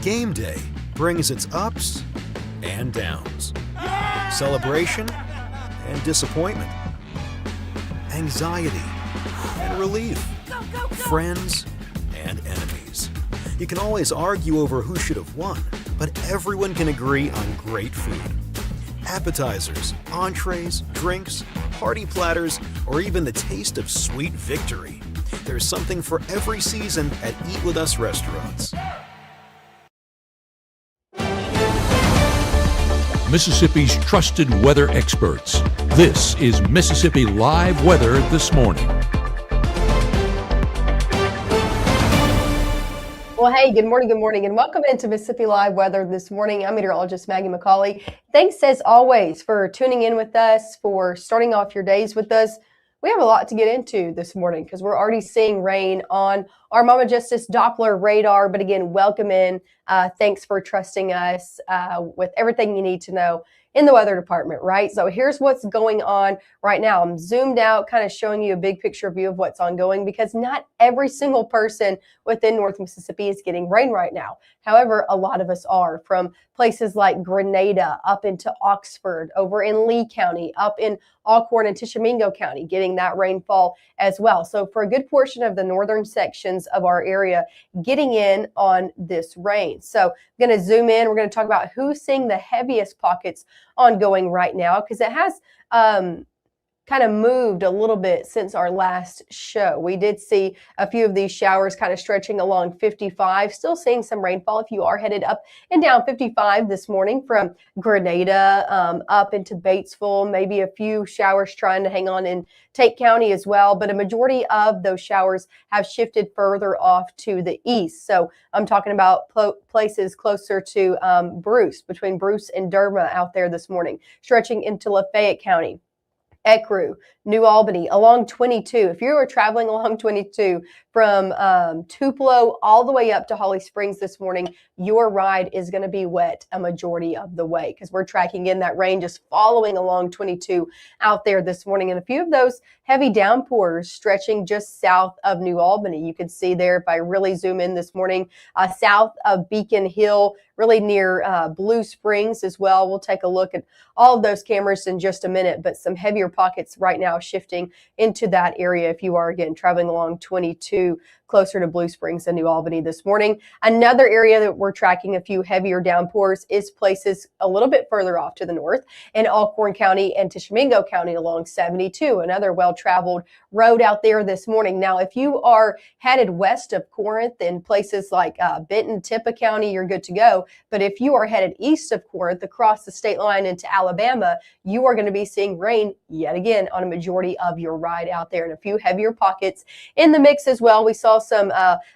Game day brings its ups and downs, celebration and disappointment, anxiety and relief, friends and enemies. You can always argue over who should have won, but everyone can agree on great food. Appetizers, entrees, drinks, party platters, or even the taste of sweet victory. There's something for every season at Eat With Us restaurants. Mississippi's trusted weather experts. This is Mississippi Live Weather This Morning. Well, hey, good morning, and welcome into Mississippi Live Weather This Morning. I'm meteorologist Maggye McCauley. Thanks, as always, for tuning in with us, for starting off your days with us. We have a lot to get into this morning because we're already seeing rain on our Mama Justice Doppler radar. But again, welcome in. Thanks for trusting us with everything you need to know in the weather department, right? So here's what's going on right now. I'm zoomed out, kind of showing you a big picture view of what's ongoing because not every single person within North Mississippi is getting rain right now. However, a lot of us are, from places like Grenada up into Oxford, over in Lee County, up in Alcorn and Tishomingo County, getting that rainfall as well. So for a good portion of the northern sections of our area, getting in on this rain. So I'm going to zoom in. We're going to talk about who's seeing the heaviest pockets ongoing right now, because it has kind of moved a little bit since our last show. We did see a few of these showers kind of stretching along 55, still seeing some rainfall if you are headed up and down 55 this morning from Grenada up into Batesville, maybe a few showers trying to hang on in Tate County as well, but a majority of those showers have shifted further off to the east. So I'm talking about places closer to Bruce, between Bruce and Derma out there this morning, stretching into Lafayette County, Ecru, New Albany, along 22. If you are traveling along 22 from Tupelo all the way up to Holly Springs this morning, your ride is going to be wet a majority of the way because we're tracking in that rain just following along 22 out there this morning. And a few of those heavy downpours stretching just south of New Albany. You can see there, if I really zoom in this morning, south of Beacon Hill, really near Blue Springs as well. We'll take a look at all of those cameras in just a minute, but some heavier pockets right now shifting into that area if you are, again, traveling along 22 closer to Blue Springs and New Albany this morning. Another area that we're tracking a few heavier downpours is places a little bit further off to the north in Alcorn County and Tishomingo County along 72, another well-traveled road out there this morning. Now, if you are headed west of Corinth in places like Benton, Tippah County, you're good to go. But if you are headed east of Corinth across the state line into Alabama, you are going to be seeing rain yet again on a majority of your ride out there, and a few heavier pockets in the mix as well. We saw some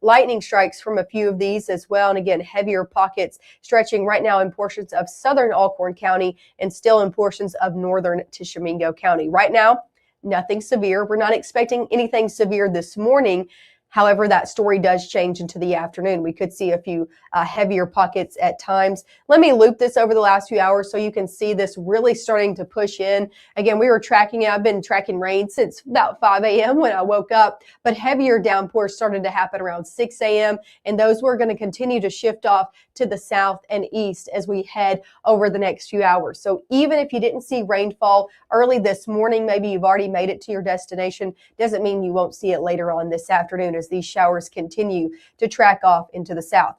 lightning strikes from a few of these as well. And again, heavier pockets stretching right now in portions of southern Alcorn County and still in portions of northern Tishomingo County. Right now, nothing severe. We're not expecting anything severe this morning. However, that story does change into the afternoon. We could see a few heavier pockets at times. Let me loop this over the last few hours so you can see this really starting to push in. Again, we were tracking it. I've been tracking rain since about 5 a.m. when I woke up, but heavier downpours started to happen around 6 a.m. and those were going to continue to shift off to the south and east as we head over the next few hours. So even if you didn't see rainfall early this morning, maybe you've already made it to your destination, doesn't mean you won't see it later on this afternoon as these showers continue to track off into the south.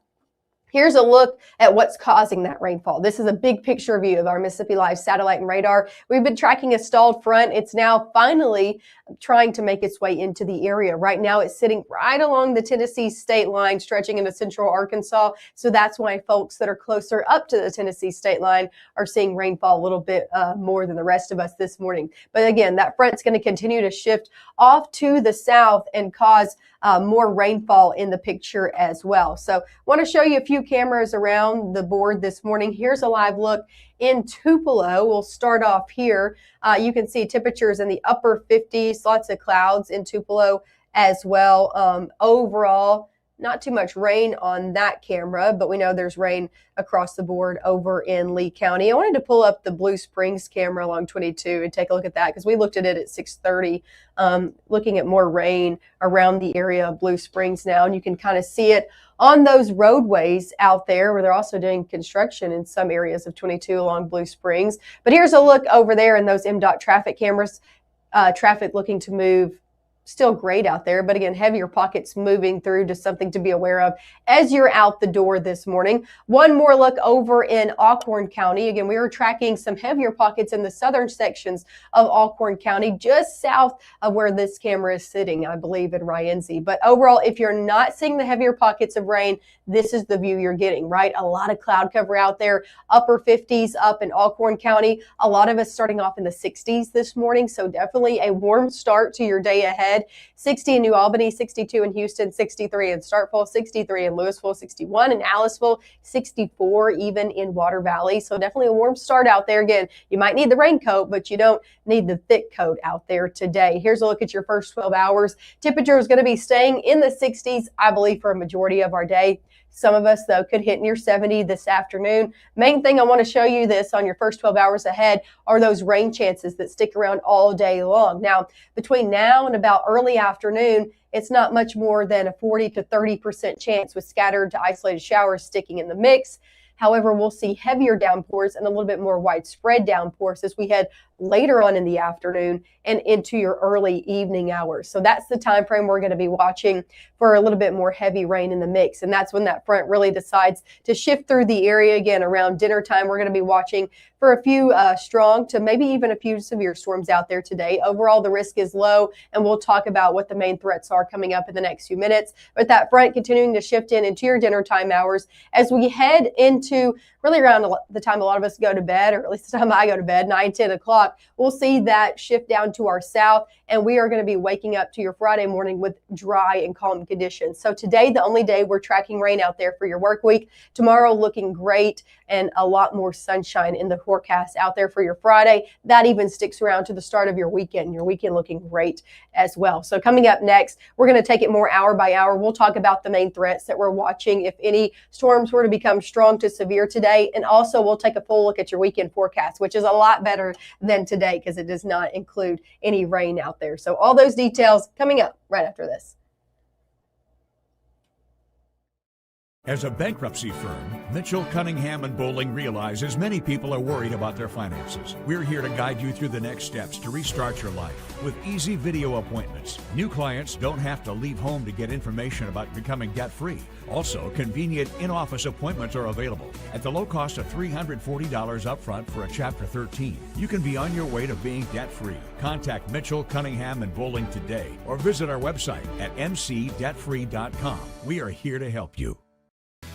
Here's a look at what's causing that rainfall. This is a big picture view of our Mississippi Live satellite and radar. We've been tracking a stalled front. It's now finally trying to make its way into the area. Right now, it's sitting right along the Tennessee state line, stretching into central Arkansas. So that's why folks that are closer up to the Tennessee state line are seeing rainfall a little bit more than the rest of us this morning. But again, that front's going to continue to shift off to the south and cause more rainfall in the picture as well. So I want to show you a few cameras around the board this morning. Here's a live look in Tupelo. We'll start off here. You can see temperatures in the upper 50s, lots of clouds in Tupelo as well. Overall, not too much rain on that camera, but we know there's rain across the board over in Lee County. I wanted to pull up the Blue Springs camera along 22 and take a look at that because we looked at it at 6:30, looking at more rain around the area of Blue Springs now, and you can kind of see it on those roadways out there where they're also doing construction in some areas of 22 along Blue Springs. But here's a look over there in those MDOT traffic cameras. Traffic looking to move still great out there, but again, heavier pockets moving through, just something to be aware of as you're out the door this morning. One more look over in Alcorn County. Again, we were tracking some heavier pockets in the southern sections of Alcorn County, just south of where this camera is sitting, I believe, in Rienzi. But overall, if you're not seeing the heavier pockets of rain, this is the view you're getting, right? A lot of cloud cover out there, upper 50s up in Alcorn County. A lot of us starting off in the 60s this morning, so definitely a warm start to your day ahead. 60 in New Albany, 62 in Houston, 63 in Starkville, 63 in Louisville, 61 in Aliceville, 64 even in Water Valley. So definitely a warm start out there. Again, you might need the raincoat, but you don't need the thick coat out there today. Here's a look at your first 12 hours. Temperature is going to be staying in the 60s, I believe, for a majority of our day. Some of us, though, could hit near 70 this afternoon. Main thing I want to show you this on your first 12 hours ahead are those rain chances that stick around all day long. Now, between now and about early afternoon, it's not much more than a 40 to 30% chance with scattered to isolated showers sticking in the mix. However, we'll see heavier downpours and a little bit more widespread downpours as we head later on in the afternoon and into your early evening hours. So that's the time frame we're going to be watching for a little bit more heavy rain in the mix. And that's when that front really decides to shift through the area again around dinner time. We're going to be watching for a few strong to maybe even a few severe storms out there today. Overall, the risk is low, and we'll talk about what the main threats are coming up in the next few minutes. But that front continuing to shift into your dinner time hours as we head into really around the time a lot of us go to bed, or at least the time I go to bed, 9, 10 o'clock, we'll see that shift down to our south, and we are going to be waking up to your Friday morning with dry and calm conditions. So today, the only day we're tracking rain out there for your work week. Tomorrow looking great and a lot more sunshine in the forecast out there for your Friday. That even sticks around to the start of your weekend looking great as well. So coming up next, we're going to take it more hour by hour. We'll talk about the main threats that we're watching if any storms were to become strong to severe today. And also we'll take a full look at your weekend forecast, which is a lot better than today because it does not include any rain out there. So all those details coming up right after this. As a bankruptcy firm, Mitchell, Cunningham & Bowling realizes many people are worried about their finances. We're here to guide you through the next steps to restart your life with easy video appointments. New clients don't have to leave home to get information about becoming debt-free. Also, convenient in-office appointments are available at the low cost of $340 upfront for a Chapter 13. You can be on your way to being debt-free. Contact Mitchell, Cunningham & Bowling today or visit our website at mcdebtfree.com. We are here to help you.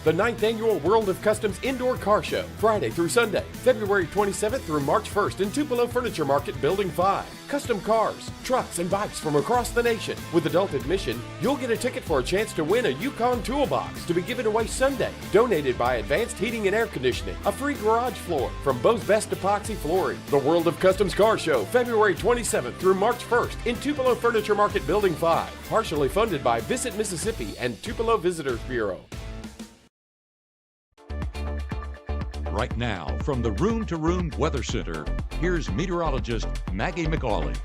The 9th Annual World of Customs Indoor Car Show, Friday through Sunday, February 27th through March 1st in Tupelo Furniture Market, Building 5. Custom cars, trucks, and bikes from across the nation. With adult admission, you'll get a ticket for a chance to win a Yukon Toolbox to be given away Sunday, donated by Advanced Heating and Air Conditioning, a free garage floor from Bo's Best Epoxy Flooring. The World of Customs Car Show, February 27th through March 1st in Tupelo Furniture Market, Building 5. Partially funded by Visit Mississippi and Tupelo Visitors Bureau. Right now, from the Room to Room Weather Center, here's meteorologist Maggye McCauley.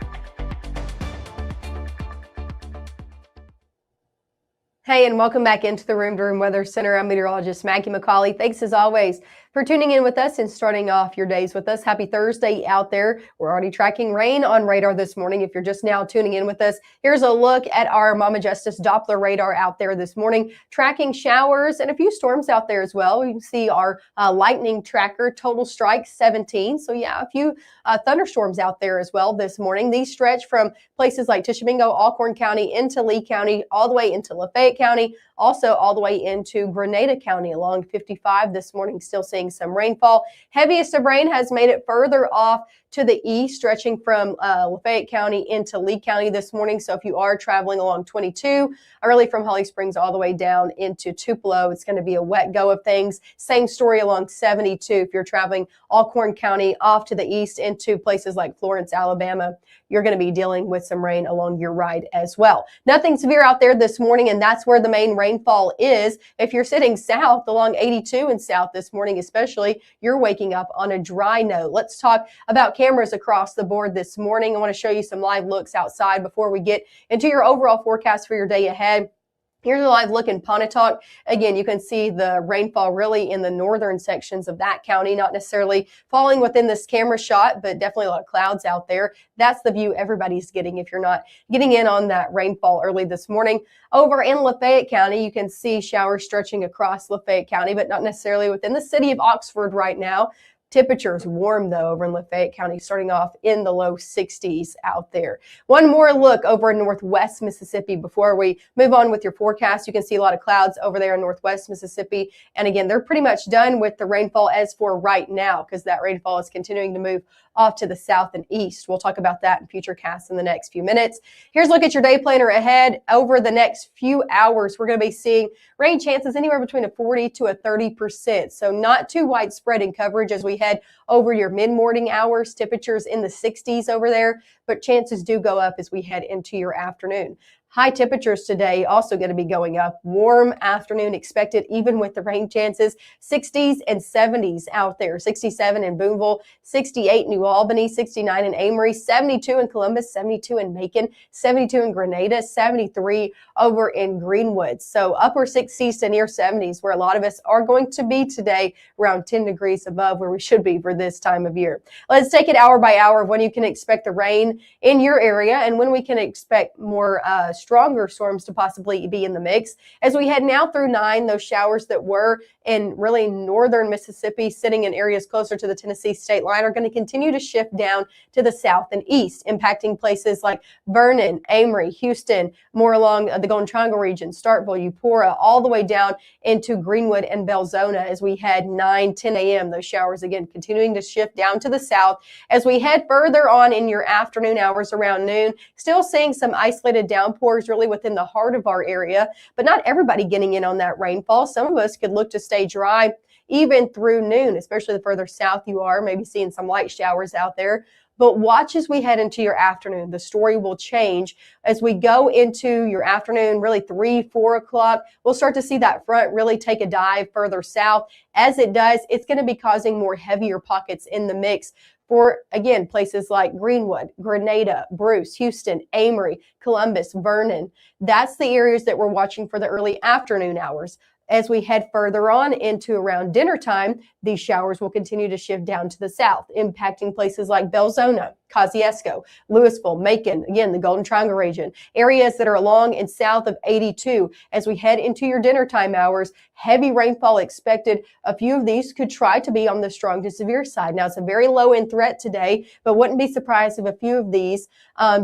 Hey, and welcome back into the Room to Room Weather Center. I'm meteorologist Maggye McCauley. Thanks as always for tuning in with us and starting off your days with us. Happy Thursday out there. We're already tracking rain on radar this morning. If you're just now tuning in with us, here's a look at our Mama Justice Doppler radar out there this morning, tracking showers and a few storms out there as well. You can see our lightning tracker, total strikes 17. So yeah, a few thunderstorms out there as well this morning. These stretch from places like Tishomingo, Alcorn County, into Lee County, all the way into Lafayette County, also all the way into Grenada County along 55 this morning, still seeing some rainfall. Heaviest of rain has made it further off to the east, stretching from Lafayette County into Lee County this morning. So if you are traveling along 22, really from Holly Springs all the way down into Tupelo, it's going to be a wet go of things. Same story along 72 if you're traveling Alcorn County off to the east into places like Florence, Alabama. you're going to be dealing with some rain along your ride as well. Nothing severe out there this morning, and that's where the main rainfall is. If you're sitting south along 82 and south this morning especially, you're waking up on a dry note. Let's talk about cameras across the board this morning. I want to show you some live looks outside before we get into your overall forecast for your day ahead. Here's a live look in Pontotoc. Again, you can see the rainfall really in the northern sections of that county, not necessarily falling within this camera shot, but definitely a lot of clouds out there. That's the view everybody's getting if you're not getting in on that rainfall early this morning. Over in Lafayette County, you can see showers stretching across Lafayette County, but not necessarily within the city of Oxford right now. Temperatures warm though over in Lafayette County, starting off in the low 60s out there. One more look over in northwest Mississippi before we move on with your forecast. You can see a lot of clouds over there in northwest Mississippi. And again, they're pretty much done with the rainfall as for right now because that rainfall is continuing to move off to the south and east. We'll talk about that in future casts in the next few minutes. Here's a look at your day planner ahead. Over the next few hours, we're going to be seeing rain chances anywhere between a 40 to a 30%. So not too widespread in coverage as we head over your mid-morning hours. Temperatures in the 60s over there, but chances do go up as we head into your afternoon. High temperatures today also going to be going up. Warm afternoon expected even with the rain chances. 60s and 70s out there. 67 in Boonville, 68 in New Albany, 69 in Amory, 72 in Columbus, 72 in Macon, 72 in Grenada, 73 over in Greenwood. So upper 60s to near 70s where a lot of us are going to be today, around 10 degrees above where we should be for this time of year. Let's take it hour by hour of when you can expect the rain in your area and when we can expect more stronger storms to possibly be in the mix. As we head now through 9, those showers that were in really northern Mississippi, sitting in areas closer to the Tennessee state line, are going to continue to shift down to the south and east, impacting places like Vernon, Amory, Houston, more along the Golden Triangle region, Starkville, Eupora, all the way down into Greenwood and Belzona as we head 9, 10 a.m. Those showers, again, continuing to shift down to the south. As we head further on in your afternoon hours around noon, still seeing some isolated downpours really within the heart of our area, but not everybody getting in on that rainfall. Some of us could look to stay dry even through noon, especially the further south you are, maybe seeing some light showers out there. But watch as we head into your afternoon. The story will change as we go into your afternoon, really 3, 4 o'clock. We'll start to see that front really take a dive further south. As it does, it's going to be causing more heavier pockets in the mix for, again, places like Greenwood, Grenada, Bruce, Houston, Amory, Columbus, Vernon. That's the areas that we're watching for the early afternoon hours. As we head further on into around dinner time, these showers will continue to shift down to the south, impacting places like Belzona, Kosciuszko, Louisville, Macon, again, the Golden Triangle region, areas that are along and south of 82. As we head into your dinner time hours, heavy rainfall expected. A few of these could try to be on the strong to severe side. Now, it's a very low end threat today, but wouldn't be surprised if a few of these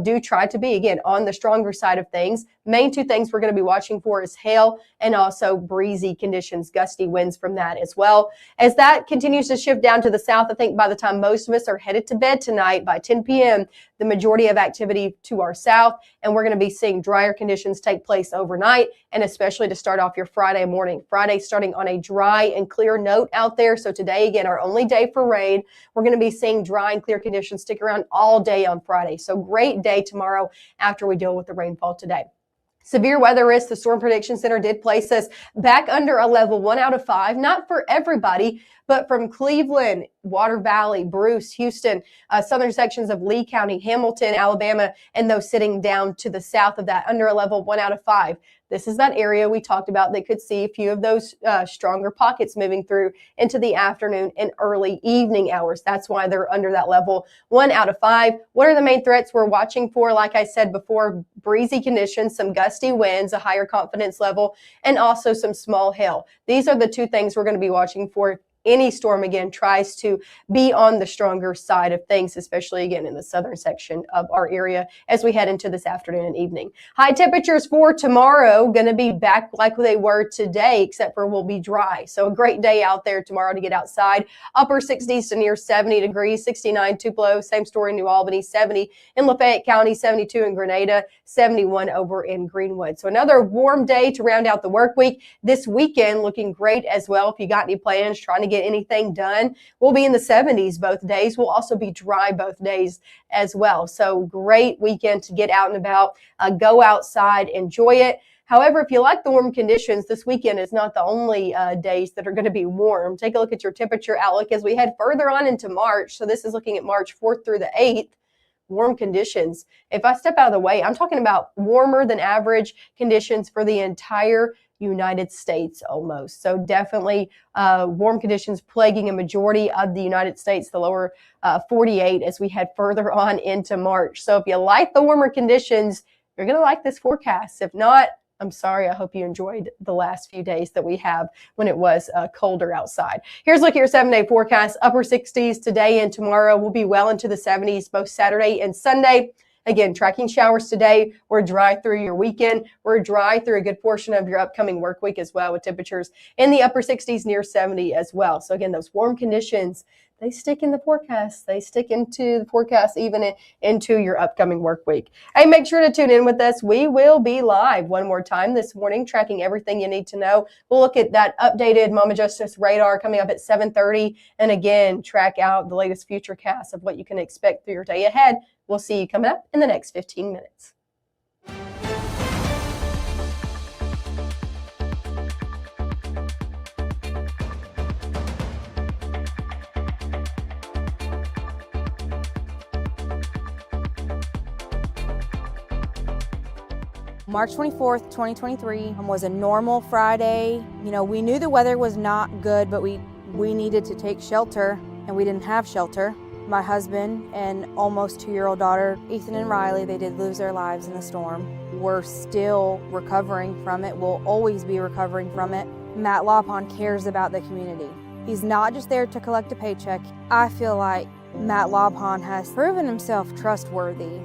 do try to be, again, on the stronger side of things. Main two things we're going to be watching for is hail and also breezy conditions, gusty winds from that as well. As that continues to shift down to the south, I think by the time most of us are headed to bed tonight by 10 p.m., the majority of activity to our south, and we're going to be seeing drier conditions take place overnight, and especially to start off your Friday morning. Friday starting on a dry and clear note out there. So today, again, our only day for rain. We're going to be seeing dry and clear conditions stick around all day on Friday. So great day tomorrow after we deal with the rainfall today. Severe weather risk, the Storm Prediction Center did place us back under a level 1 out of 5, not for everybody, but from Cleveland, Water Valley, Bruce, Houston, southern sections of Lee County, Hamilton, Alabama, and those sitting down to the south of that under a level 1 out of 5. This is that area we talked about that could see a few of those stronger pockets moving through into the afternoon and early evening hours. That's why they're under that level 1 out of 5. What are the main threats we're watching for? Like I said before, breezy conditions, some gusty winds, a higher confidence level, and also some small hail. These are the two things we're going to be watching for. Any storm, again, tries to be on the stronger side of things, especially, again, in the southern section of our area as we head into this afternoon and evening. High temperatures for tomorrow going to be back like they were today, except for we'll be dry. So a great day out there tomorrow to get outside. Upper 60s to near 70 degrees, 69 Tupelo, same story in New Albany, 70 in Lafayette County, 72 in Grenada, 71 over in Greenwood. So another warm day to round out the work week. This weekend looking great as well. If you got any plans, trying to get get anything done. We'll be in the 70s both days. We'll also be dry both days as well. So great weekend to get out and about, go outside, enjoy it. However, if you like the warm conditions, this weekend is not the only days that are going to be warm. Take a look at your temperature outlook as we head further on into March. So this is looking at March 4th through the 8th. Warm conditions. If I step out of the way, I'm talking about warmer than average conditions for the entire United States almost. So definitely warm conditions plaguing a majority of the United States, the lower 48 as we head further on into March. So if you like the warmer conditions, you're going to like this forecast. If not, I'm sorry. I hope you enjoyed the last few days that we have when it was colder outside. Here's a look at your 7-day forecast. Upper 60s today and tomorrow. Will be well into the 70s both Saturday and Sunday. Again, tracking showers today. We're dry through your weekend. We're dry through a good portion of your upcoming work week as well, with temperatures in the upper 60s near 70 as well. So again, those warm conditions, they stick in the forecast. They stick into the forecast even into your upcoming work week. Hey, make sure to tune in with us. We will be live one more time this morning, tracking everything you need to know. We'll look at that updated Mama Justice radar coming up at 7:30. And again, track out the latest future cast of what you can expect through your day ahead. We'll see you coming up in the next 15 minutes. March 24th, 2023 was a normal Friday. You know, we knew the weather was not good, but we needed to take shelter, and we didn't have shelter. My husband and almost 2-year-old daughter, Ethan and Riley, they did lose their lives in the storm. We're still recovering from it. We'll always be recovering from it. Matt Lawpon cares about the community. He's not just there to collect a paycheck. I feel like Matt Lawpon has proven himself trustworthy.